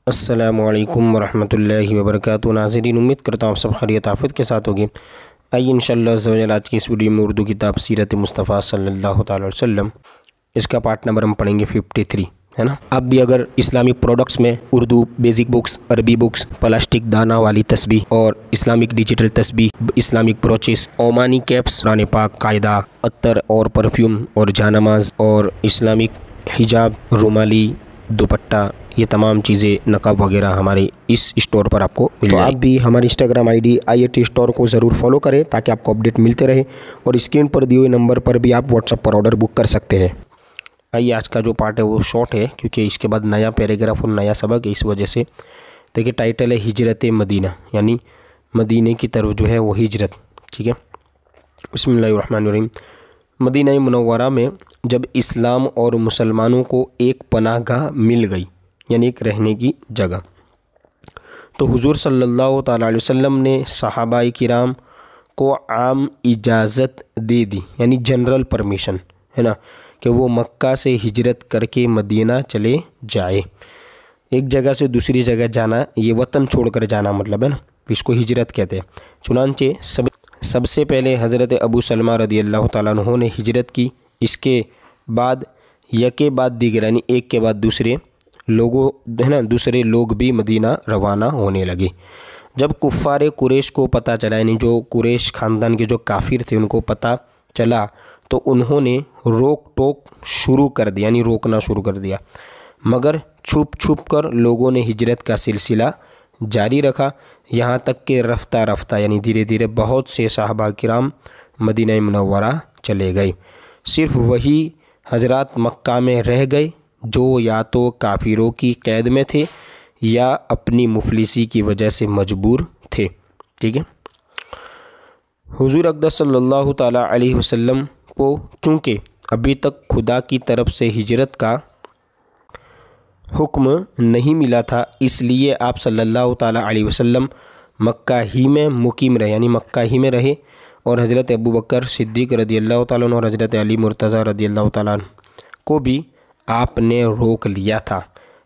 السلام علیکم ورحمۃ اللہ وبرکاتہ۔ ناظرین، امید کرتا ہوں آپ سب خیریت آفت کے ساتھ ہوگی۔ آئیے انشاءاللہ عز و جل آج کی اس ویڈیو میں اردو کتاب سیرت مصطفیٰ صلی اللہ تعالی علیہ وسلم، اس کا پارٹ نمبر ہم پڑھیں گے 53 ہے نا۔ اب بھی اگر اسلامک پروڈکٹس میں اردو بیسک بکس، عربی بکس، پلاسٹک دانہ والی تسبیح اور اسلامک ڈیجیٹل تسبیح، اسلامک بروچز، عمانی کیپس، قرآن پاک، قاعدہ، عطر اور پرفیوم اور جانماز اور اسلامک حجاب، رومالی، دوپٹہ، یہ تمام چیزیں، نقاب وغیرہ ہمارے اس اسٹور پر آپ کو مل جائے۔ تو آپ بھی ہماری Instagram I D IAT store کو ضرور فالو کریں تاکہ آپ کو اپڈیٹ ملتے رہے، اور اسکرین پر دیے ہوئے نمبر پر بھی آپ واٹس ایپ پر آرڈر بک کر سکتے ہیں۔ آئیے، آج کا جو پارٹ ہے وہ شارٹ ہے کیونکہ اس کے بعد نیا پیراگراف اور نیا سبق ہے، اس وجہ سے دیکھیں ٹائٹل ہے ہجرت مدینہ، یعنی مدینہ کی طرف جو ہے وہ ہجرت، ٹھیک ہے۔ بسم اللہ الرحمن الرحیم۔ مدینہ منورہ میں جب اسلام اور مسلمانوں کو ایک پناہ گاہ مل گئی، یعنی ایک رہنے کی جگہ، تو حضور صلی اللہ تعالیٰ علیہ وسلم نے صحابہ کرام کو عام اجازت دے دی، یعنی جنرل پرمیشن ہے نا، کہ وہ مکہ سے ہجرت کر کے مدینہ چلے جائے۔ ایک جگہ سے دوسری جگہ جانا، یہ وطن چھوڑ کر جانا مطلب ہے نا، اس کو ہجرت کہتے ہیں۔ چنانچہ سب سے پہلے حضرت ابو سلمہ رضی اللہ تعالیٰ عنہ نے ہجرت کی، اس کے بعد یکے بعد دیگر، یعنی ایک کے بعد دوسرے لوگ بھی مدینہ روانہ ہونے لگے۔ جب کفار قریش کو پتہ چلا، یعنی جو قریش خاندان کے جو کافر تھے ان کو پتہ چلا، تو انہوں نے روک ٹوک شروع کر دیا، یعنی روکنا شروع کر دیا، مگر چھپ چھپ کر لوگوں نے ہجرت کا سلسلہ جاری رکھا، یہاں تک کہ رفتہ رفتہ یعنی دھیرے دھیرے بہت سے صحابہ کرام مدینہ منورہ چلے گئے۔ صرف وہی حضرات مکہ میں رہ گئے جو یا تو کافروں کی قید میں تھے یا اپنی مفلسی کی وجہ سے مجبور تھے، ٹھیک ہے۔ حضور اقدس صلی اللہ تعالیٰ علیہ وسلم کو چونکہ ابھی تک خدا کی طرف سے ہجرت کا حکم نہیں ملا تھا، اس لیے آپ صلی اللہ تعالیٰ علیہ وسلم مکہ ہی میں مقیم رہے، یعنی مکہ ہی میں رہے، اور حضرت ابوبکر صدیق رضی اللہ تعالیٰ عنہ اور حضرت علی مرتضیٰ رضی اللہ تعالیٰ عنہ کو بھی آپ نے روک لیا تھا،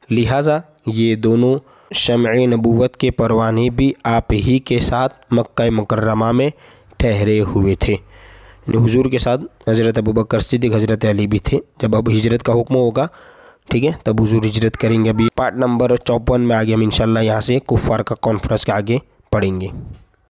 لہٰذا یہ دونوں شمع نبوت کے پروانے بھی آپ ہی کے ساتھ مکہ مکرمہ میں ٹھہرے ہوئے تھے، یعنی حضور کے ساتھ حضرت ابوبکر صدیق، حضرت علی بھی تھے۔ جب اب ہجرت کا حکم ہوگا، ٹھیک ہے، تب حضور ہجرت کریں گے۔ ابھی پارٹ نمبر 54 میں آگے ہم انشاءاللہ یہاں سے کفار کا کانفرنس کے آگے پڑھیں گے۔